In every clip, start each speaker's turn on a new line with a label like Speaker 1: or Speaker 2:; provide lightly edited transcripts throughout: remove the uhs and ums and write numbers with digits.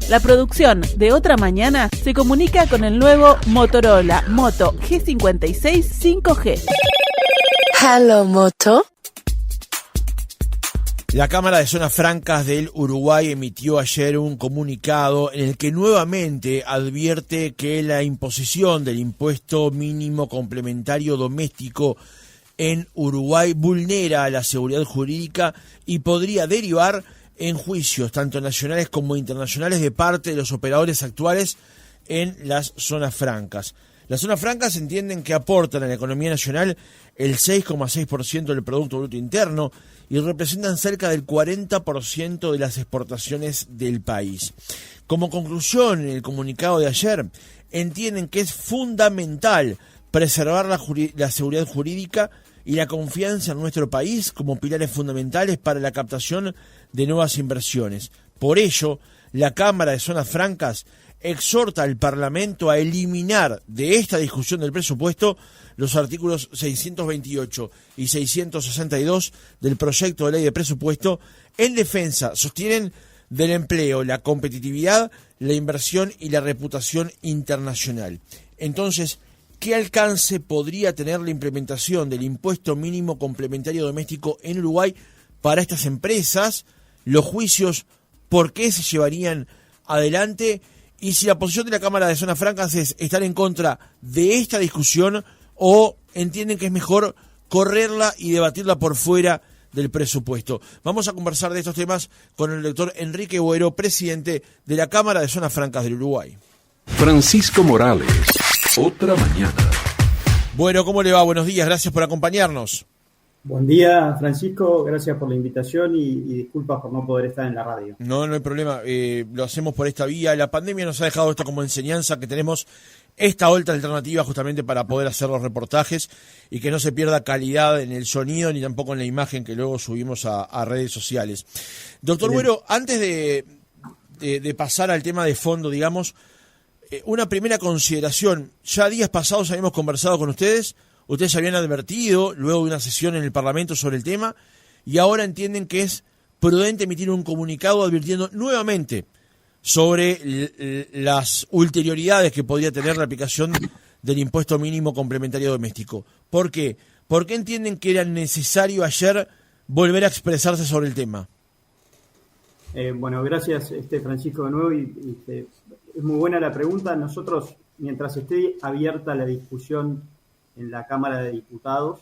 Speaker 1: La producción de Otra Mañana se comunica con el nuevo Motorola Moto G56 5G.
Speaker 2: Hello, Moto.
Speaker 3: La Cámara de Zonas Francas del Uruguay emitió ayer un comunicado en el que nuevamente advierte que la imposición del impuesto mínimo complementario doméstico en Uruguay vulnera la seguridad jurídica y podría derivar en juicios tanto nacionales como internacionales de parte de los operadores actuales en las zonas francas. Las zonas francas entienden que aportan a la economía nacional el 6,6% del Producto Bruto Interno y representan cerca del 40% de las exportaciones del país. Como conclusión, en el comunicado de ayer, entienden que es fundamental preservar la seguridad jurídica y la confianza en nuestro país como pilares fundamentales para la captación de nuevas inversiones. Por ello, la Cámara de Zonas Francas exhorta al Parlamento a eliminar de esta discusión del presupuesto los artículos 628 y 662 del proyecto de ley de presupuesto en defensa, sostienen, del empleo, la competitividad, la inversión y la reputación internacional. Entonces, ¿qué alcance podría tener la implementación del impuesto mínimo complementario doméstico en Uruguay para estas empresas? Los juicios, ¿por qué se llevarían adelante? Y si la posición de la Cámara de Zonas Francas es estar en contra de esta discusión o entienden que es mejor correrla y debatirla por fuera del presupuesto. Vamos a conversar de estos temas con el doctor Enrique Boero, presidente de la Cámara de Zonas Francas del Uruguay.
Speaker 4: Francisco Morales, Otra Mañana.
Speaker 3: Bueno, ¿cómo le va? Buenos días, gracias por acompañarnos.
Speaker 5: Buen día, Francisco, gracias por la invitación y disculpas por no poder estar en la radio.
Speaker 3: No hay problema, lo hacemos por esta vía. La pandemia nos ha dejado esto como enseñanza, que tenemos esta otra alternativa justamente para poder hacer los reportajes y que no se pierda calidad en el sonido ni tampoco en la imagen que luego subimos a redes sociales. Doctor Boero, antes de pasar al tema de fondo, digamos, una primera consideración. Ya días pasados habíamos conversado con ustedes habían advertido luego de una sesión en el Parlamento sobre el tema y ahora entienden que es prudente emitir un comunicado advirtiendo nuevamente sobre las ulterioridades que podría tener la aplicación del impuesto mínimo complementario doméstico. ¿Por qué? ¿Por qué entienden que era necesario ayer volver a expresarse sobre el tema?
Speaker 5: Bueno, gracias Francisco de nuevo y es muy buena la pregunta. Nosotros, mientras esté abierta la discusión en la Cámara de Diputados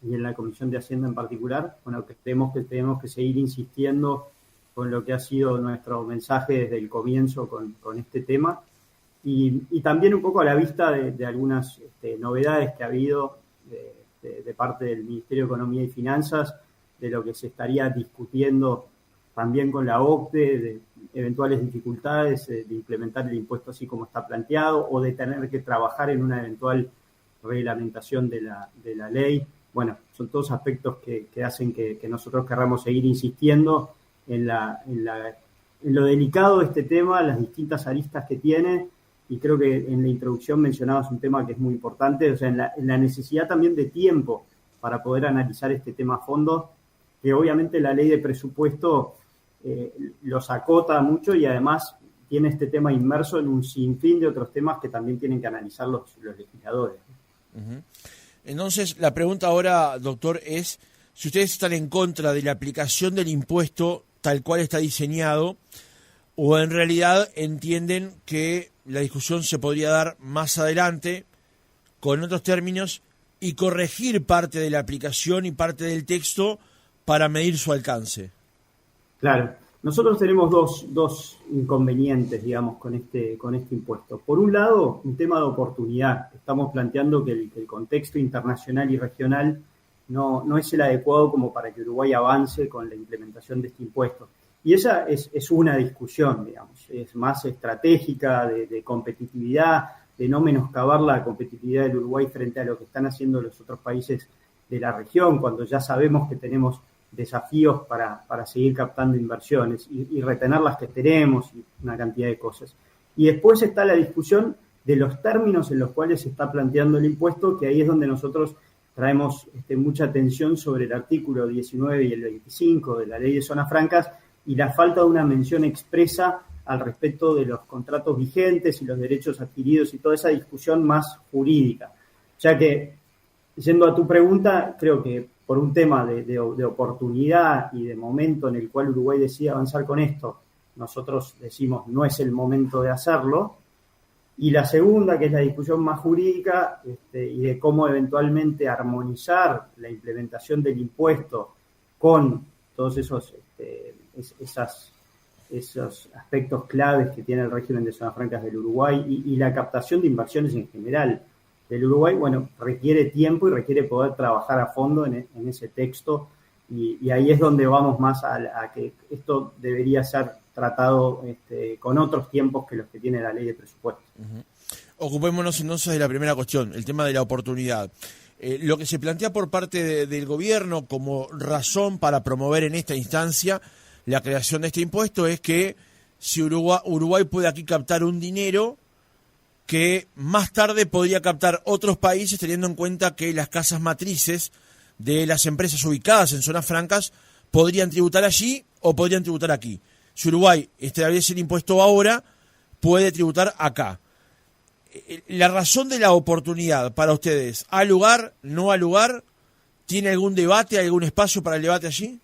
Speaker 5: y en la Comisión de Hacienda en particular, bueno, que tenemos que seguir insistiendo con lo que ha sido nuestro mensaje desde el comienzo con este tema y también un poco a la vista de algunas novedades que ha habido de parte del Ministerio de Economía y Finanzas, de lo que se estaría discutiendo también con la OCDE, de eventuales dificultades de implementar el impuesto así como está planteado o de tener que trabajar en una eventual reglamentación de la ley. Bueno, son todos aspectos que hacen que nosotros querramos seguir insistiendo en lo delicado de este tema, las distintas aristas que tiene, y creo que en la introducción mencionabas un tema que es muy importante, o sea, en la necesidad también de tiempo para poder analizar este tema a fondo, que obviamente la ley de presupuesto los acota mucho y además tiene este tema inmerso en un sinfín de otros temas que también tienen que analizar los legisladores.
Speaker 3: Uh-huh. Entonces, la pregunta ahora, doctor, es si ustedes están en contra de la aplicación del impuesto tal cual está diseñado o en realidad entienden que la discusión se podría dar más adelante con otros términos y corregir parte de la aplicación y parte del texto para medir su alcance. Claro.
Speaker 5: Nosotros tenemos dos inconvenientes, digamos, con este impuesto. Por un lado, un tema de oportunidad. Estamos planteando que el contexto internacional y regional no es el adecuado como para que Uruguay avance con la implementación de este impuesto. Y esa es una discusión, digamos, es más estratégica, de competitividad, de no menoscabar la competitividad del Uruguay frente a lo que están haciendo los otros países de la región, cuando ya sabemos que tenemos desafíos para seguir captando inversiones y retener las que tenemos y una cantidad de cosas. Y después está la discusión de los términos en los cuales se está planteando el impuesto, que ahí es donde nosotros traemos mucha atención sobre el artículo 19 y el 25 de la Ley de Zonas Francas y la falta de una mención expresa al respecto de los contratos vigentes y los derechos adquiridos y toda esa discusión más jurídica. O sea que, yendo a tu pregunta, creo que por un tema de oportunidad y de momento en el cual Uruguay decide avanzar con esto, nosotros decimos no es el momento de hacerlo. Y la segunda, que es la discusión más jurídica y de cómo eventualmente armonizar la implementación del impuesto con todos esos aspectos claves que tiene el régimen de zonas francas del Uruguay y la captación de inversiones en general del Uruguay, bueno, requiere tiempo y requiere poder trabajar a fondo en ese texto y ahí es donde vamos más a que esto debería ser tratado con otros tiempos que los que tiene la ley de presupuesto.
Speaker 3: Uh-huh. Ocupémonos entonces de la primera cuestión, el tema de la oportunidad. Lo que se plantea por parte del gobierno como razón para promover en esta instancia la creación de este impuesto es que si Uruguay puede aquí captar un dinero que más tarde podría captar otros países, teniendo en cuenta que las casas matrices de las empresas ubicadas en zonas francas podrían tributar allí o podrían tributar aquí. Si Uruguay establece el impuesto ahora, puede tributar acá. La razón de la oportunidad para ustedes, ¿ha lugar, no ha lugar? ¿Tiene algún debate, algún espacio para el debate allí?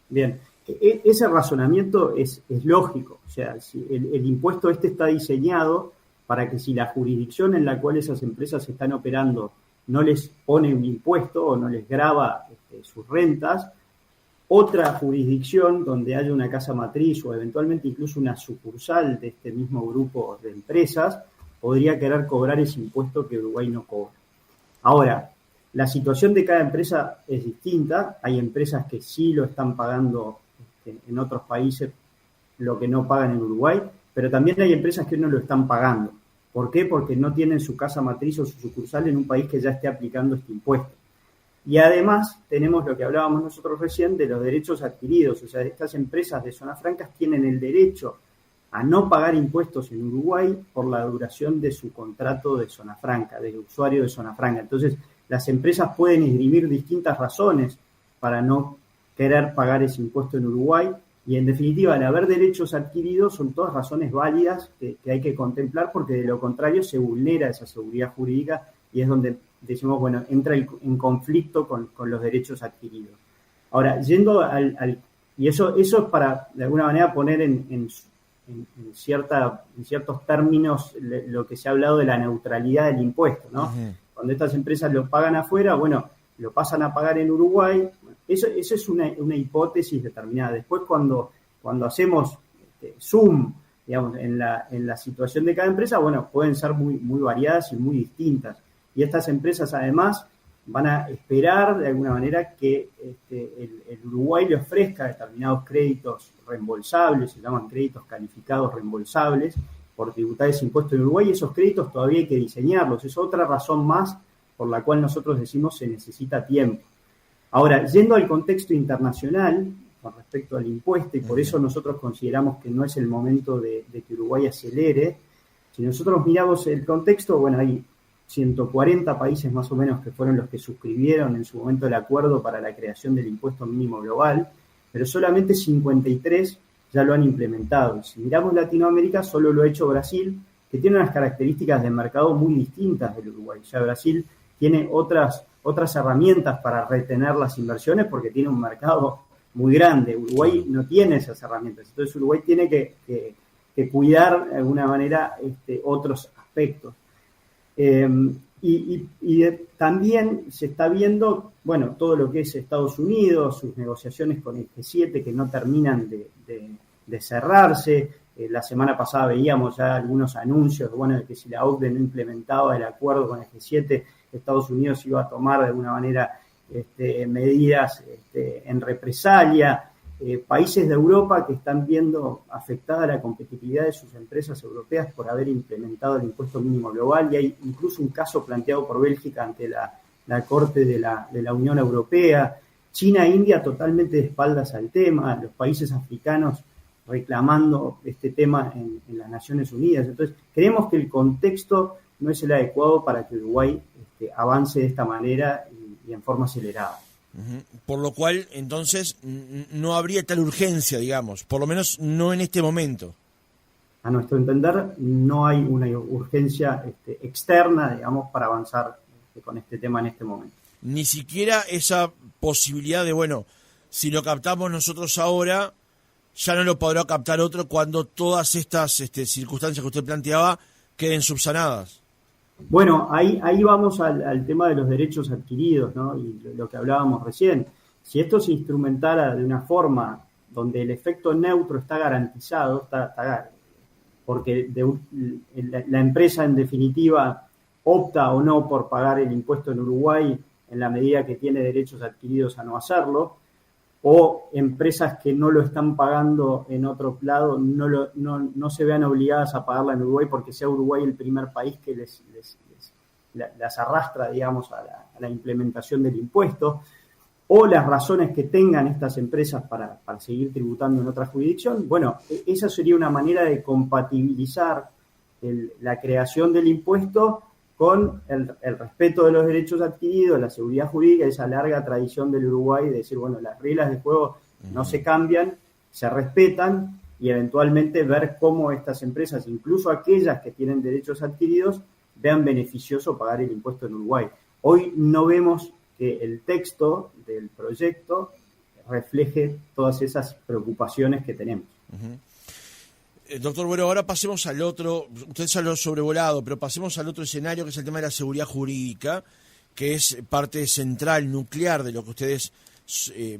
Speaker 5: Bien, ese razonamiento es lógico. O sea, si el impuesto está diseñado para que si la jurisdicción en la cual esas empresas están operando no les pone un impuesto o no les grava sus rentas, otra jurisdicción donde haya una casa matriz o eventualmente incluso una sucursal de este mismo grupo de empresas podría querer cobrar ese impuesto que Uruguay no cobra. Ahora, la situación de cada empresa es distinta. Hay empresas que sí lo están pagando en otros países, lo que no pagan en Uruguay, pero también hay empresas que no lo están pagando. ¿Por qué? Porque no tienen su casa matriz o su sucursal en un país que ya esté aplicando este impuesto. Y además tenemos lo que hablábamos nosotros recién de los derechos adquiridos. O sea, estas empresas de zonas francas tienen el derecho a no pagar impuestos en Uruguay por la duración de su contrato de zona franca, de usuario de zona franca. Entonces, las empresas pueden esgrimir distintas razones para no querer pagar ese impuesto en Uruguay y, en definitiva, al haber derechos adquiridos son todas razones válidas que hay que contemplar porque, de lo contrario, se vulnera esa seguridad jurídica y es donde decimos, bueno, entra en conflicto con los derechos adquiridos. Ahora, yendo y eso es para, de alguna manera, poner en ciertos términos lo que se ha hablado de la neutralidad del impuesto, ¿no? Uh-huh. Cuando estas empresas lo pagan afuera, bueno, lo pasan a pagar en Uruguay. Eso es una hipótesis determinada. Después, cuando hacemos zoom, digamos, en la situación de cada empresa, bueno, pueden ser muy, muy variadas y muy distintas. Y estas empresas, además, van a esperar, de alguna manera, que el Uruguay le ofrezca determinados créditos reembolsables, se llaman créditos calificados reembolsables, por tributar ese impuesto en Uruguay, y esos créditos todavía hay que diseñarlos. Es otra razón más por la cual nosotros decimos se necesita tiempo. Ahora, yendo al contexto internacional, con respecto al impuesto, y por eso nosotros consideramos que no es el momento de que Uruguay acelere, si nosotros miramos el contexto, bueno, hay 140 países más o menos que fueron los que suscribieron en su momento el acuerdo para la creación del impuesto mínimo global, pero solamente 53 ya lo han implementado. Si miramos Latinoamérica, solo lo ha hecho Brasil, que tiene unas características de mercado muy distintas del Uruguay. Ya Brasil tiene otras herramientas para retener las inversiones porque tiene un mercado muy grande. Uruguay no tiene esas herramientas. Entonces Uruguay tiene que cuidar de alguna manera otros aspectos. También se está viendo, bueno, todo lo que es Estados Unidos, sus negociaciones con el G7 que no terminan de cerrarse. La semana pasada veíamos ya algunos anuncios, bueno, de que si la OCDE no implementaba el acuerdo con el G7, Estados Unidos iba a tomar de alguna manera medidas en represalia. Países de Europa que están viendo afectada la competitividad de sus empresas europeas por haber implementado el impuesto mínimo global, y hay incluso un caso planteado por Bélgica ante la Corte de la Unión Europea. China e India totalmente de espaldas al tema, los países africanos reclamando este tema en las Naciones Unidas. Entonces, creemos que el contexto no es el adecuado para que Uruguay avance de esta manera y en forma acelerada.
Speaker 3: Por lo cual, entonces, no habría tal urgencia, digamos, por lo menos no en este momento.
Speaker 5: a nuestro entender, no hay una urgencia externa, digamos, para avanzar con este tema en este momento.
Speaker 3: Ni siquiera esa posibilidad de, bueno, si lo captamos nosotros ahora, ya no lo podrá captar otro cuando todas estas circunstancias que usted planteaba queden subsanadas.
Speaker 5: Bueno, ahí vamos al tema de los derechos adquiridos, ¿no? Y lo que hablábamos recién. Si esto se instrumentara de una forma donde el efecto neutro está garantizado, porque la empresa en definitiva opta o no por pagar el impuesto en Uruguay en la medida que tiene derechos adquiridos a no hacerlo, o empresas que no lo están pagando en otro lado no se vean obligadas a pagarla en Uruguay porque sea Uruguay el primer país que las arrastra, digamos, a la implementación del impuesto, o las razones que tengan estas empresas para seguir tributando en otra jurisdicción. Bueno, esa sería una manera de compatibilizar la creación del impuesto con el respeto de los derechos adquiridos, la seguridad jurídica, esa larga tradición del Uruguay de decir, bueno, las reglas de juego no se cambian, se respetan, y eventualmente ver cómo estas empresas, incluso aquellas que tienen derechos adquiridos, vean beneficioso pagar el impuesto en Uruguay. Hoy no vemos que el texto del proyecto refleje todas esas preocupaciones que tenemos.
Speaker 3: Doctor, bueno, ahora pasemos al otro, usted ya lo ha sobrevolado, pero pasemos al otro escenario, que es el tema de la seguridad jurídica, que es parte central, nuclear de lo que ustedes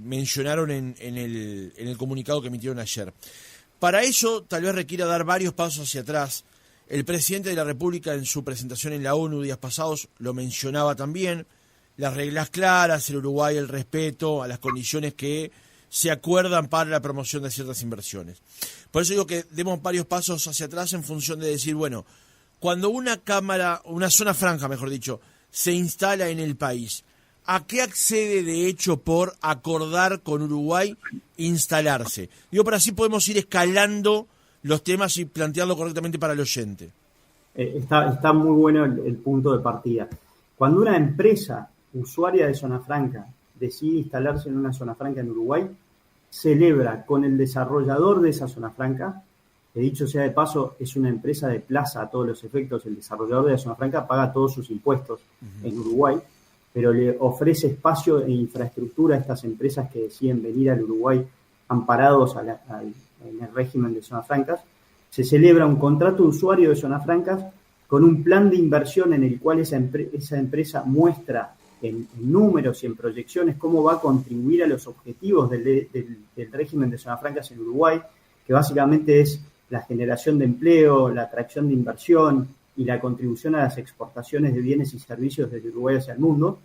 Speaker 3: mencionaron en el comunicado que emitieron ayer. Para eso, tal vez requiera dar varios pasos hacia atrás. El presidente de la República, en su presentación en la ONU días pasados, lo mencionaba también: las reglas claras, el Uruguay, el respeto a las condiciones que se acuerdan para la promoción de ciertas inversiones. Por eso digo que demos varios pasos hacia atrás en función de decir, bueno, cuando una zona franca, mejor dicho, se instala en el país, ¿a qué accede de hecho por acordar con Uruguay instalarse? Digo, para así podemos ir escalando los temas y plantearlo correctamente para el oyente.
Speaker 5: Está muy bueno el punto de partida. Cuando una empresa usuaria de zona franca decide instalarse en una zona franca en Uruguay, celebra con el desarrollador de esa zona franca, que dicho sea de paso, es una empresa de plaza a todos los efectos, el desarrollador de la zona franca paga todos sus impuestos en Uruguay, pero le ofrece espacio e infraestructura a estas empresas que deciden venir al Uruguay amparados en el régimen de zonas francas. Se celebra un contrato de usuario de zonas francas con un plan de inversión en el cual esa empresa muestra en números y en proyecciones cómo va a contribuir a los objetivos del régimen de zonas francas en Uruguay, que básicamente es la generación de empleo, la atracción de inversión y la contribución a las exportaciones de bienes y servicios desde Uruguay hacia el mundo.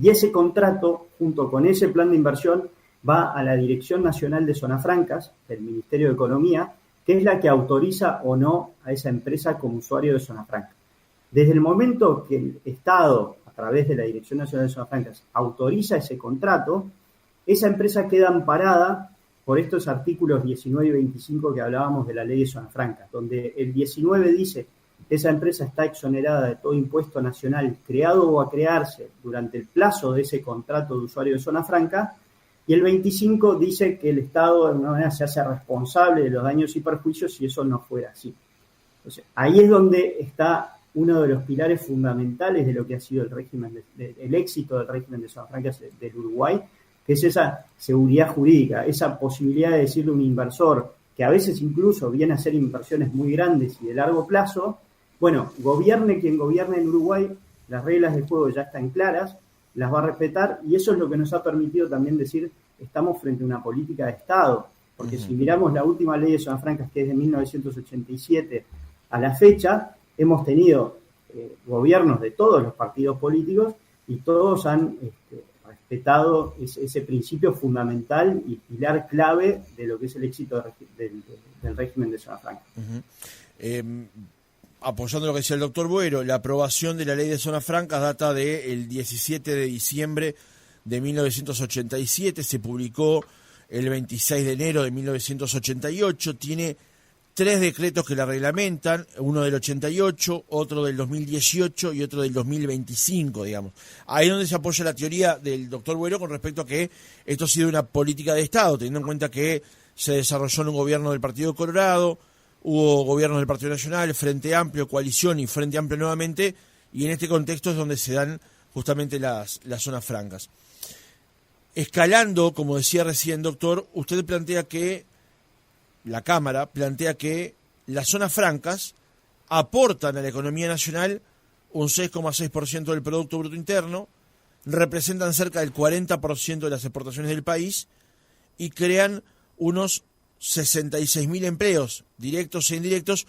Speaker 5: Y ese contrato, junto con ese plan de inversión, va a la Dirección Nacional de Zonas Francas del Ministerio de Economía, que es la que autoriza o no a esa empresa como usuario de zona franca. Desde el momento que el Estado, a través de la Dirección Nacional de Zonas Francas, autoriza ese contrato, esa empresa queda amparada por estos artículos 19 y 25 que hablábamos de la Ley de Zonas Francas, donde el 19 dice que esa empresa está exonerada de todo impuesto nacional creado o a crearse durante el plazo de ese contrato de usuario de zona franca, y el 25 dice que el Estado de alguna manera se hace responsable de los daños y perjuicios si eso no fuera así. Entonces, ahí es donde está uno de los pilares fundamentales de lo que ha sido el éxito del régimen de zonas francas del Uruguay, que es esa seguridad jurídica, esa posibilidad de decirle a un inversor, que a veces incluso viene a hacer inversiones muy grandes y de largo plazo, bueno, gobierne quien gobierne en Uruguay, las reglas del juego ya están claras, las va a respetar, y eso es lo que nos ha permitido también decir, estamos frente a una política de Estado, porque si miramos la última ley de zonas francas, que es de 1987 a la fecha, hemos tenido gobiernos de todos los partidos políticos y todos han respetado ese principio fundamental y pilar clave de lo que es el éxito del régimen de zona franca.
Speaker 3: Apoyando lo que decía el doctor Boero, la aprobación de la ley de zonas francas data del 17 de diciembre de 1987, se publicó el 26 de enero de 1988, tiene 3 decretos que la reglamentan, uno del 88, otro del 2018 y otro del 2025, digamos. Ahí es donde se apoya la teoría del doctor Boero con respecto a que esto ha sido una política de Estado, teniendo en cuenta que se desarrolló en un gobierno del Partido Colorado, hubo gobiernos del Partido Nacional, Frente Amplio, Coalición y Frente Amplio nuevamente, y en este contexto es donde se dan justamente las zonas francas. Escalando, como decía recién, doctor, usted plantea que, la Cámara plantea que las zonas francas aportan a la economía nacional un 6,6% del Producto Bruto Interno, representan cerca del 40% de las exportaciones del país y crean unos 66.000 empleos, directos e indirectos,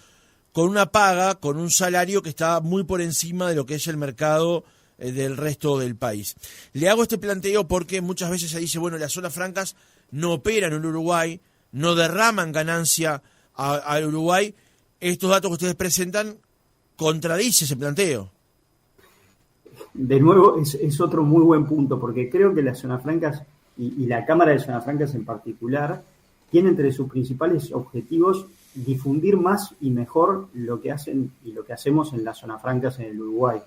Speaker 3: con una paga, con un salario que está muy por encima de lo que es el mercado del resto del país. Le hago este planteo porque muchas veces se dice, bueno, las zonas francas no operan en Uruguay, no derraman ganancia al Uruguay. Estos datos que ustedes presentan contradice ese planteo.
Speaker 5: De nuevo, es otro muy buen punto, porque creo que las zonas francas y la Cámara de Zonas Francas en particular tiene entre sus principales objetivos difundir más y mejor lo que hacen y lo que hacemos en las zonas francas en el Uruguay.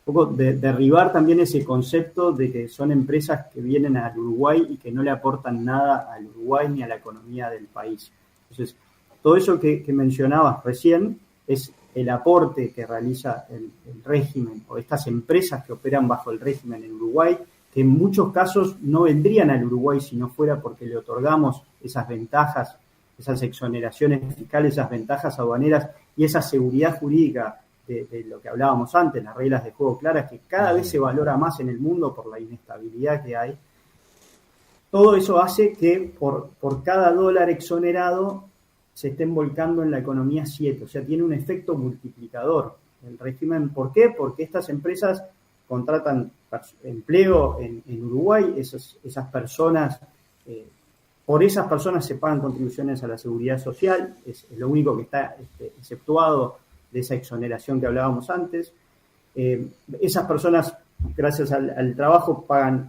Speaker 5: Un poco derribar también ese concepto de que son empresas que vienen al Uruguay y que no le aportan nada al Uruguay ni a la economía del país. Entonces, todo eso que mencionabas recién es el aporte que realiza el régimen o estas empresas que operan bajo el régimen en Uruguay, que en muchos casos no vendrían al Uruguay si no fuera porque le otorgamos esas ventajas, esas exoneraciones fiscales, esas ventajas aduaneras y esa seguridad jurídica de lo que hablábamos antes, las reglas de juego claras, que cada vez se valora más en el mundo por la inestabilidad que hay. Todo eso hace que por cada dólar exonerado se estén volcando en la economía 7, o sea, tiene un efecto multiplicador. El régimen, ¿por qué? Porque estas empresas contratan empleo en Uruguay, esas personas, por esas personas se pagan contribuciones a la seguridad social, es lo único que está exceptuado de esa exoneración que hablábamos antes. Esas personas, gracias al trabajo,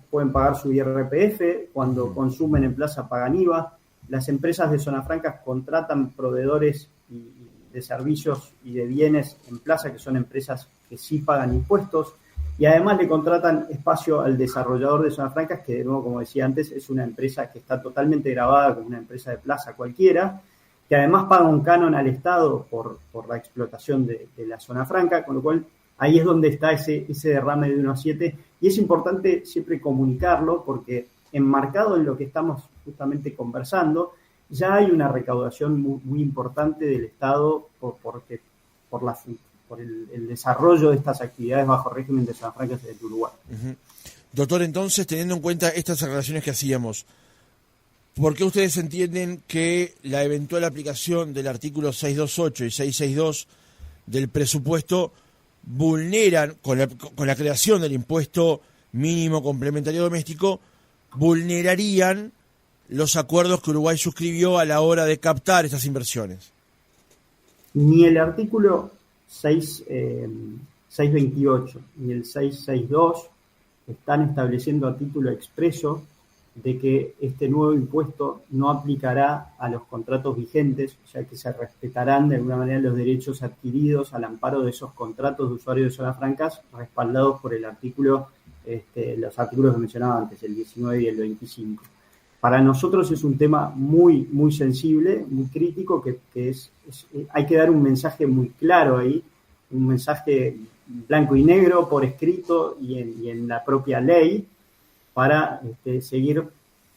Speaker 5: pueden pagar su IRPF, cuando consumen en plaza pagan IVA. Las empresas de zonas francas contratan proveedores de servicios y de bienes en plaza, que son empresas que sí pagan impuestos, y además le contratan espacio al desarrollador de zonas francas, que de nuevo, como decía antes, es una empresa que está totalmente grabada como una empresa de plaza cualquiera, que además paga un canon al Estado por la explotación de la zona franca, con lo cual ahí es donde está ese derrame de 1,7, y es importante siempre comunicarlo, porque enmarcado en lo que estamos justamente conversando, ya hay una recaudación muy, muy importante del Estado por el desarrollo de estas actividades bajo régimen de zonas francas del Uruguay.
Speaker 3: Uh-huh. Doctor, entonces, teniendo en cuenta estas aclaraciones que hacíamos, ¿por qué ustedes entienden que la eventual aplicación del artículo 628 y 662 del presupuesto vulneran, con la creación del impuesto mínimo complementario doméstico, vulnerarían los acuerdos que Uruguay suscribió a la hora de captar estas inversiones?
Speaker 5: Ni el artículo 628 ni el 662 están estableciendo a título expreso de que este nuevo impuesto no aplicará a los contratos vigentes, o sea que se respetarán de alguna manera los derechos adquiridos al amparo de esos contratos de usuarios de zonas francas respaldados por el artículo, los artículos que mencionaba antes, el 19 y el 25. Para nosotros es un tema muy, muy sensible, muy crítico, que hay que dar un mensaje muy claro ahí, un mensaje blanco y negro por escrito y en la propia ley, para seguir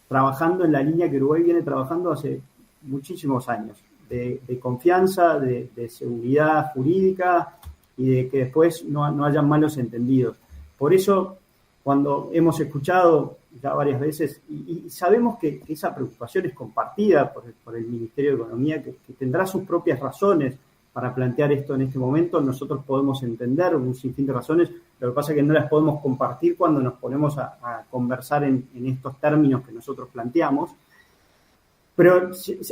Speaker 5: trabajando en la línea que Uruguay viene trabajando hace muchísimos años, de confianza, de seguridad jurídica y de que después no hayan malos entendidos. Por eso, cuando hemos escuchado ya varias veces, y sabemos que esa preocupación es compartida por el Ministerio de Economía, que tendrá sus propias razones para plantear esto en este momento, nosotros podemos entender un sinfín de razones, lo que pasa es que no las podemos compartir cuando nos ponemos a conversar en estos términos que nosotros planteamos. Pero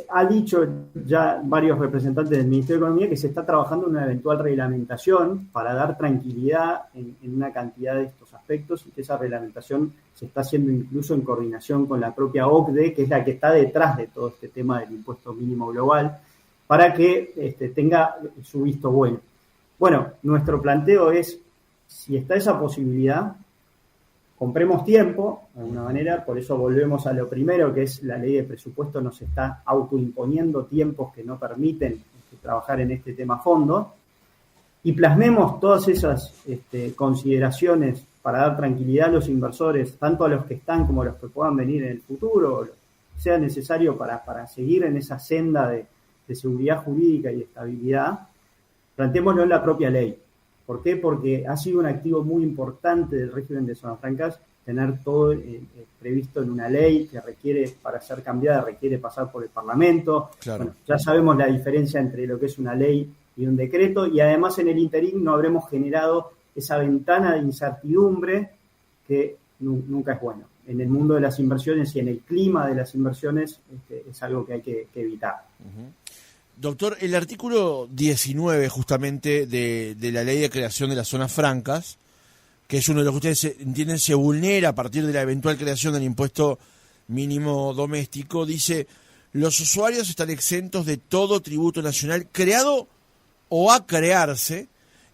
Speaker 5: ha dicho ya varios representantes del Ministerio de Economía que se está trabajando en una eventual reglamentación para dar tranquilidad en una cantidad de estos aspectos, y que esa reglamentación se está haciendo incluso en coordinación con la propia OCDE, que es la que está detrás de todo este tema del impuesto mínimo global, para que tenga su visto bueno. Bueno, nuestro planteo es, si está esa posibilidad, compremos tiempo, de alguna manera, por eso volvemos a lo primero, que es la ley de presupuesto nos está autoimponiendo tiempos que no permiten trabajar en este tema a fondo y plasmemos todas esas consideraciones para dar tranquilidad a los inversores, tanto a los que están como a los que puedan venir en el futuro, sea necesario para seguir en esa senda de seguridad jurídica y estabilidad, planteémoslo en la propia ley. ¿Por qué? Porque ha sido un activo muy importante del régimen de zonas francas tener todo previsto en una ley que requiere, para ser cambiada, requiere pasar por el Parlamento.
Speaker 3: Claro.
Speaker 5: Bueno, ya sabemos la diferencia entre lo que es una ley y un decreto, y además en el interín no habremos generado esa ventana de incertidumbre que nunca es bueno. En el mundo de las inversiones y en el clima de las inversiones es algo que hay que evitar.
Speaker 3: Uh-huh. Doctor, el artículo 19 justamente de la ley de creación de las zonas francas, que es uno de los que ustedes entienden se vulnera a partir de la eventual creación del impuesto mínimo doméstico, dice: los usuarios están exentos de todo tributo nacional creado o a crearse,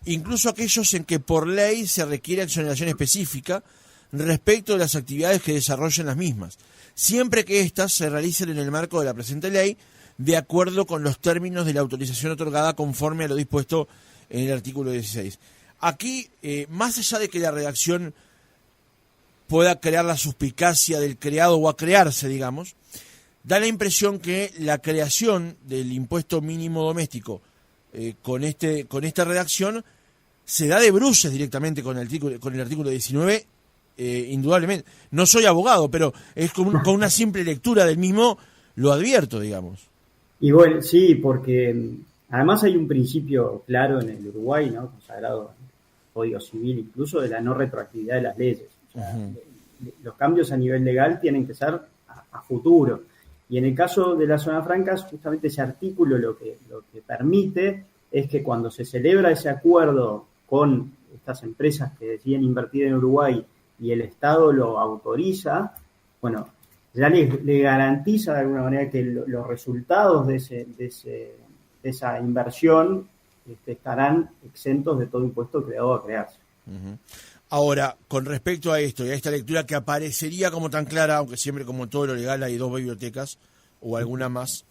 Speaker 3: incluso aquellos en que por ley se requiere exoneración específica respecto de las actividades que desarrollan las mismas, siempre que éstas se realicen en el marco de la presente ley, de acuerdo con los términos de la autorización otorgada conforme a lo dispuesto en el artículo 16. Aquí, más allá de que la redacción pueda crear la suspicacia del creado o a crearse, digamos, da la impresión que la creación del impuesto mínimo doméstico con esta redacción se da de bruces directamente con el artículo 19, indudablemente. No soy abogado, pero es con una simple lectura del mismo lo advierto, digamos. Y bueno, sí, porque además hay un principio claro en el Uruguay, ¿no?, consagrado en el Código Civil, incluso de la no retroactividad de las leyes. O sea, los cambios a nivel legal tienen que ser a futuro. Y en el caso de las zonas francas, justamente ese artículo lo que permite es que cuando se celebra ese acuerdo con estas empresas que deciden invertir en Uruguay y el Estado lo autoriza, bueno, ya le garantiza de alguna manera que los resultados de esa inversión estarán exentos de todo impuesto creado a crearse. Uh-huh. Ahora, con respecto a esto y a esta lectura que aparecería como tan clara, aunque siempre como todo lo legal hay dos bibliotecas o alguna más,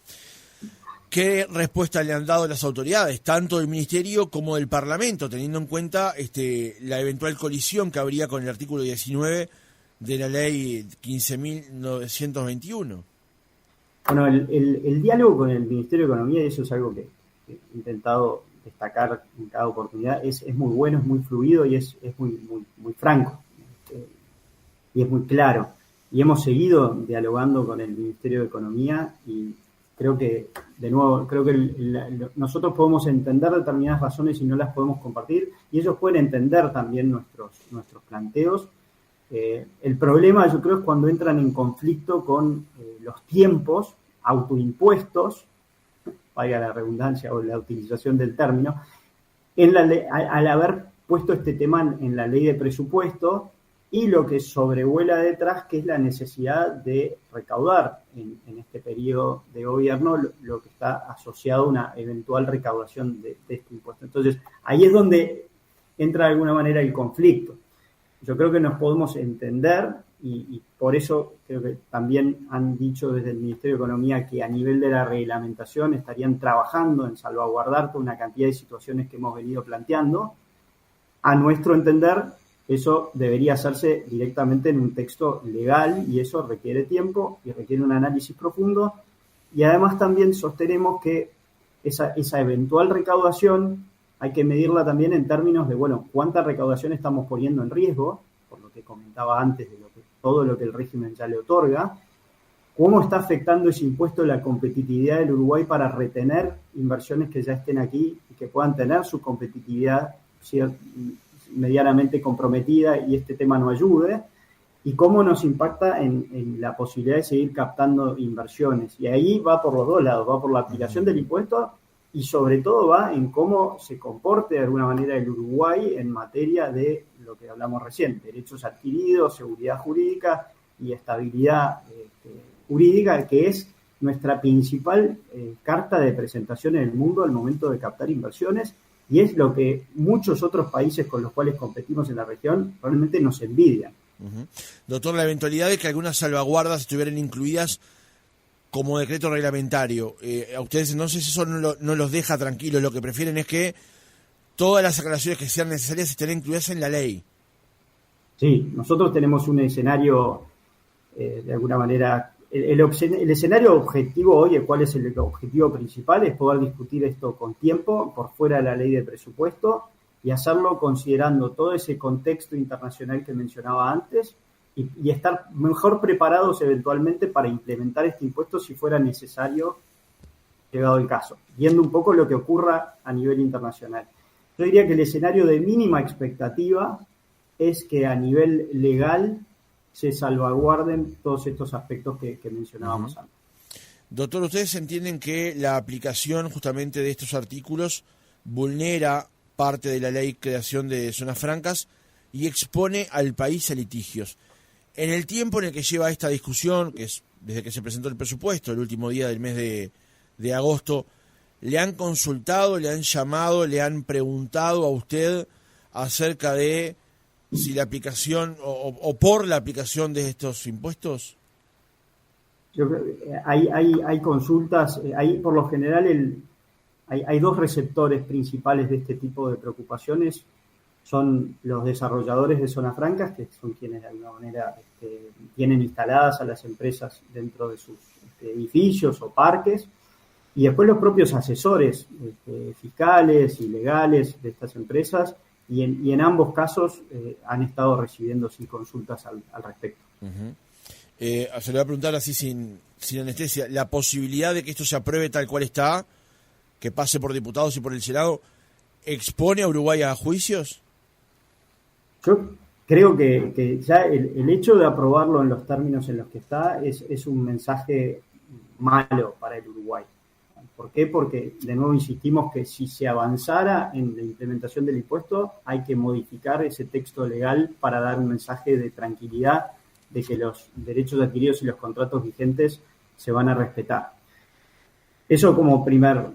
Speaker 3: ¿qué respuesta le han dado las autoridades, tanto del Ministerio como del Parlamento, teniendo en cuenta la eventual colisión que habría con el artículo 19 de la ley 15.921?
Speaker 5: Bueno, el diálogo con el Ministerio de Economía, y eso es algo que he intentado destacar en cada oportunidad, es muy bueno, es muy fluido y es muy franco, y es muy claro. Y hemos seguido dialogando con el Ministerio de Economía y creo que, de nuevo, nosotros podemos entender determinadas razones y no las podemos compartir, y ellos pueden entender también nuestros planteos. El problema, yo creo, es cuando entran en conflicto con los tiempos autoimpuestos, valga la redundancia o la utilización del término, al haber puesto este tema en la ley de presupuesto y lo que sobrevuela detrás, que es la necesidad de recaudar en este periodo de gobierno lo que está asociado a una eventual recaudación de este impuesto. Entonces, ahí es donde entra de alguna manera el conflicto. Yo creo que nos podemos entender y por eso creo que también han dicho desde el Ministerio de Economía que a nivel de la reglamentación estarían trabajando en salvaguardar toda una cantidad de situaciones que hemos venido planteando. A nuestro entender, eso debería hacerse directamente en un texto legal y eso requiere tiempo y requiere un análisis profundo. Y además también sostenemos que esa eventual recaudación hay que medirla también en términos de, bueno, cuánta recaudación estamos poniendo en riesgo, por lo que comentaba antes de todo lo que el régimen ya le otorga, cómo está afectando ese impuesto la competitividad del Uruguay para retener inversiones que ya estén aquí y que puedan tener su competitividad medianamente comprometida y este tema no ayude, y cómo nos impacta en la posibilidad de seguir captando inversiones. Y ahí va por los dos lados, va por la aplicación del impuesto y sobre todo va en cómo se comporte de alguna manera el Uruguay en materia de lo que hablamos recién, derechos adquiridos, seguridad jurídica y estabilidad jurídica, que es nuestra principal carta de presentación en el mundo al momento de captar inversiones, y es lo que muchos otros países con los cuales competimos en la región probablemente nos envidian.
Speaker 3: Uh-huh. Doctor, la eventualidad de que algunas salvaguardas estuvieran incluidas como decreto reglamentario. A ustedes entonces eso no los deja tranquilos, lo que prefieren es que todas las aclaraciones que sean necesarias estén incluidas en la ley.
Speaker 5: Sí, nosotros tenemos un escenario, de alguna manera, el escenario objetivo hoy, ¿cuál es el objetivo principal? Es poder discutir esto con tiempo, por fuera de la ley de presupuesto, y hacerlo considerando todo ese contexto internacional que mencionaba antes, y estar mejor preparados eventualmente para implementar este impuesto si fuera necesario, llegado el caso, viendo un poco lo que ocurra a nivel internacional. Yo diría que el escenario de mínima expectativa es que a nivel legal se salvaguarden todos estos aspectos que mencionábamos antes.
Speaker 3: Doctor, ¿ustedes entienden que la aplicación justamente de estos artículos vulnera parte de la ley de creación de zonas francas y expone al país a litigios? En el tiempo en el que lleva esta discusión, que es desde que se presentó el presupuesto, el último día del mes de agosto, ¿le han consultado, le han llamado, le han preguntado a usted acerca de si la aplicación o por la aplicación de estos impuestos?
Speaker 5: Yo creo que hay consultas, por lo general hay dos receptores principales de este tipo de preocupaciones. Son los desarrolladores de zonas francas, que son quienes de alguna manera tienen instaladas a las empresas dentro de sus edificios o parques, y después los propios asesores fiscales y legales de estas empresas, y en ambos casos han estado recibiendo consultas al respecto.
Speaker 3: Se le voy a preguntar así sin anestesia, la posibilidad de que esto se apruebe tal cual está, que pase por diputados y por el Senado, ¿expone a Uruguay a juicios?
Speaker 5: Yo creo que ya el hecho de aprobarlo en los términos en los que está es un mensaje malo para el Uruguay. ¿Por qué? Porque, de nuevo, insistimos que si se avanzara en la implementación del impuesto, hay que modificar ese texto legal para dar un mensaje de tranquilidad de que los derechos adquiridos y los contratos vigentes se van a respetar. Eso como primer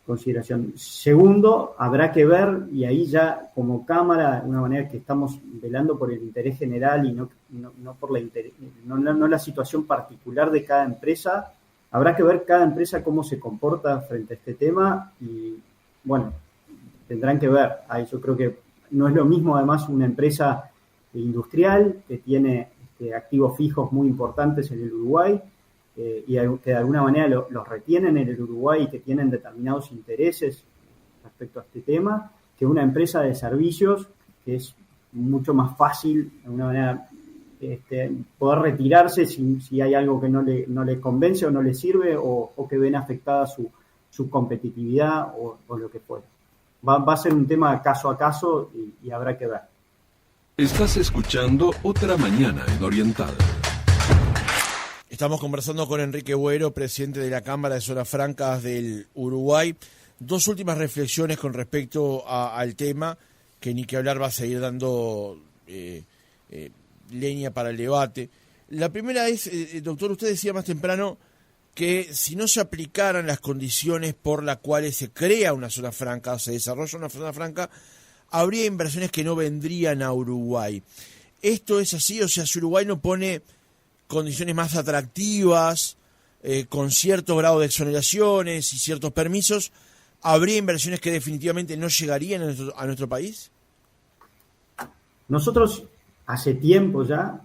Speaker 5: consideración. Segundo, habrá que ver, y ahí ya como Cámara, de una manera que estamos velando por el interés general y no por la situación particular de cada empresa, habrá que ver cada empresa cómo se comporta frente a este tema y, bueno, tendrán que ver. Ahí yo creo que no es lo mismo, además, una empresa industrial que tiene activos fijos muy importantes en el Uruguay y que de alguna manera los retienen en el Uruguay y que tienen determinados intereses respecto a este tema, que una empresa de servicios que es mucho más fácil, de alguna manera, poder retirarse si hay algo que no le convence o no le sirve o que ven afectada su competitividad o lo que fuera. Va a ser un tema caso a caso y habrá que ver.
Speaker 4: Estás escuchando Otra Mañana en Oriental.
Speaker 3: Estamos conversando con Enrique Boero, presidente de la Cámara de Zonas Francas del Uruguay. Dos últimas reflexiones con respecto al tema, que ni que hablar va a seguir dando leña para el debate. La primera es, doctor, usted decía más temprano que si no se aplicaran las condiciones por las cuales se crea una zona franca, se desarrolla una zona franca, habría inversiones que no vendrían a Uruguay. ¿Esto es así? O sea, si Uruguay no pone condiciones más atractivas, con cierto grado de exoneraciones y ciertos permisos, ¿habría inversiones que definitivamente no llegarían a nuestro país?
Speaker 5: Nosotros hace tiempo ya,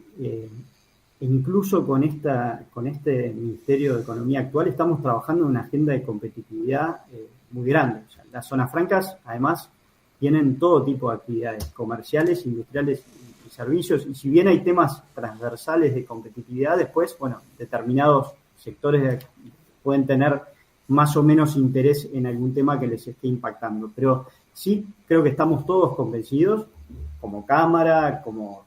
Speaker 5: incluso con este Ministerio de Economía actual, estamos trabajando en una agenda de competitividad muy grande. O sea, las zonas francas, además, tienen todo tipo de actividades comerciales, industriales y servicios, y si bien hay temas transversales de competitividad, después, bueno, determinados sectores pueden tener más o menos interés en algún tema que les esté impactando. Pero sí creo que estamos todos convencidos, como Cámara, como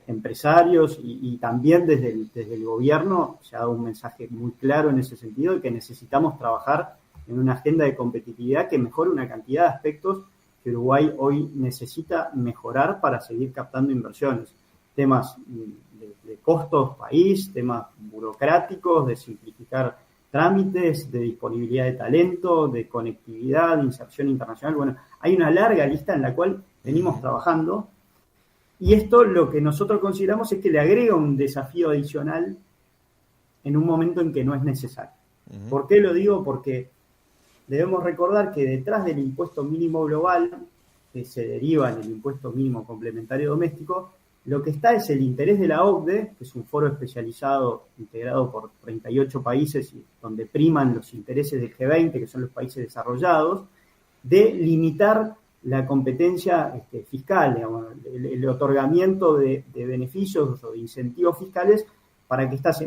Speaker 5: empresarios y también desde el gobierno se ha dado un mensaje muy claro en ese sentido de que necesitamos trabajar en una agenda de competitividad que mejore una cantidad de aspectos que Uruguay hoy necesita mejorar para seguir captando inversiones. Temas de costos país, temas burocráticos, de simplificar trámites, de disponibilidad de talento, de conectividad, de inserción internacional. Bueno, hay una larga lista en la cual venimos trabajando y esto lo que nosotros consideramos es que le agrega un desafío adicional en un momento en que no es necesario.
Speaker 3: Uh-huh.
Speaker 5: ¿Por qué lo digo? Porque debemos recordar que detrás del impuesto mínimo global, que se deriva en el impuesto mínimo complementario doméstico, lo que está es el interés de la OCDE, que es un foro especializado integrado por 38 países y donde priman los intereses del G20, que son los países desarrollados, de limitar la competencia fiscal, digamos, el otorgamiento de beneficios o de incentivos fiscales para que estas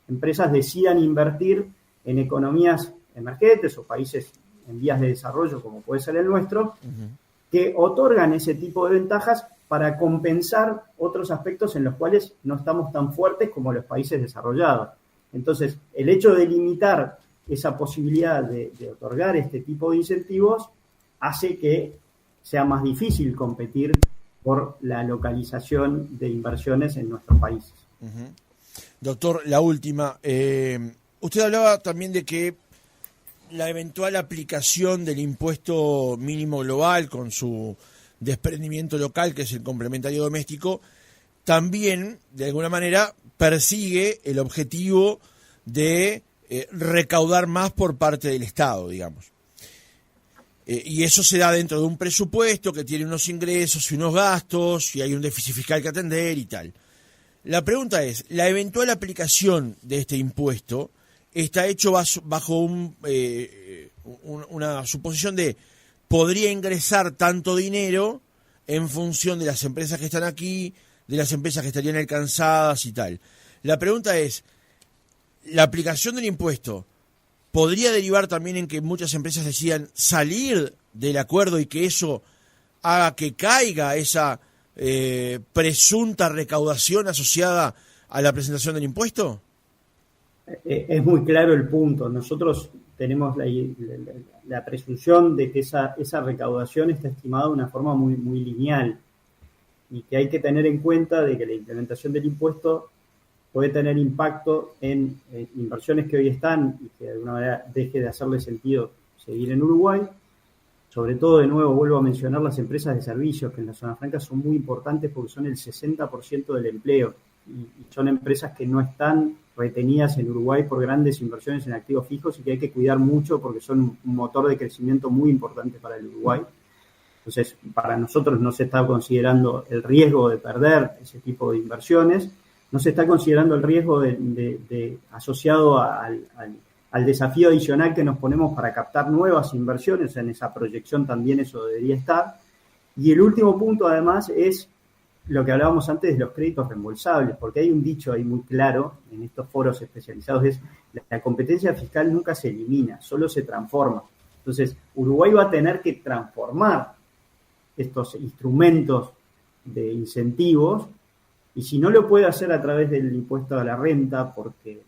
Speaker 5: empresas decidan invertir en economías emergentes o países en vías de desarrollo, como puede ser el nuestro, que otorgan ese tipo de ventajas para compensar otros aspectos en los cuales no estamos tan fuertes como los países desarrollados. Entonces, el hecho de limitar esa posibilidad de otorgar este tipo de incentivos hace que sea más difícil competir por la localización de inversiones en nuestros países.
Speaker 3: Uh-huh. Doctor, la última. Usted hablaba también de que la eventual aplicación del impuesto mínimo global con su desprendimiento local, que es el complementario doméstico, también, de alguna manera, persigue el objetivo de recaudar más por parte del Estado, digamos. Y eso se da dentro de un presupuesto que tiene unos ingresos y unos gastos, y hay un déficit fiscal que atender y tal. La pregunta es, ¿la eventual aplicación de este impuesto está hecho bajo una suposición de podría ingresar tanto dinero en función de las empresas que están aquí, de las empresas que estarían alcanzadas y tal? La pregunta es, ¿la aplicación del impuesto podría derivar también en que muchas empresas decidan salir del acuerdo y que eso haga que caiga esa presunta recaudación asociada a la presentación del impuesto?
Speaker 5: Es muy claro el punto. Nosotros tenemos la presunción de que esa recaudación está estimada de una forma muy, muy lineal y que hay que tener en cuenta de que la implementación del impuesto puede tener impacto en inversiones que hoy están y que de alguna manera deje de hacerle sentido seguir en Uruguay. Sobre todo, de nuevo, vuelvo a mencionar las empresas de servicios, que en la zona franca son muy importantes porque son el 60% del empleo y son empresas que no están retenidas en Uruguay por grandes inversiones en activos fijos y que hay que cuidar mucho porque son un motor de crecimiento muy importante para el Uruguay. Entonces, para nosotros no se está considerando el riesgo de perder ese tipo de inversiones, no se está considerando el riesgo asociado al desafío adicional que nos ponemos para captar nuevas inversiones. En esa proyección también eso debería estar. Y el último punto, además, es lo que hablábamos antes de los créditos reembolsables, porque hay un dicho ahí muy claro en estos foros especializados, es la competencia fiscal nunca se elimina, solo se transforma. Entonces, Uruguay va a tener que transformar estos instrumentos de incentivos, y si no lo puede hacer a través del impuesto a la renta, porque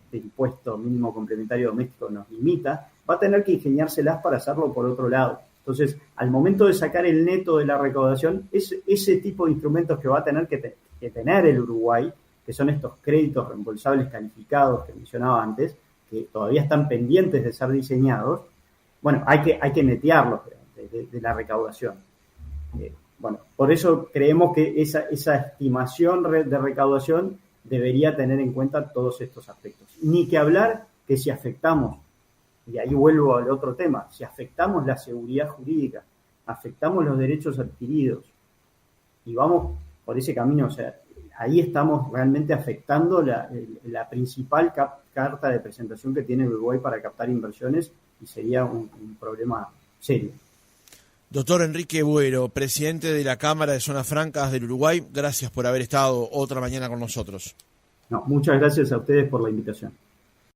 Speaker 5: este impuesto mínimo complementario doméstico nos limita, va a tener que ingeniárselas para hacerlo por otro lado. Entonces, al momento de sacar el neto de la recaudación, es ese tipo de instrumentos que va a tener que tener el Uruguay, que son estos créditos reembolsables calificados que mencionaba antes, que todavía están pendientes de ser diseñados. Bueno, hay que netearlos de la recaudación. Bueno, por eso creemos que esa estimación de recaudación debería tener en cuenta todos estos aspectos. Ni que hablar que si afectamos, y ahí vuelvo al otro tema, si afectamos la seguridad jurídica, afectamos los derechos adquiridos y vamos por ese camino, o sea, ahí estamos realmente afectando la principal carta de presentación que tiene Uruguay para captar inversiones y sería un problema serio.
Speaker 3: Doctor Enrique Buero, presidente de la Cámara de Zonas Francas del Uruguay, gracias por haber estado otra mañana con nosotros.
Speaker 5: No, muchas gracias a ustedes por la invitación.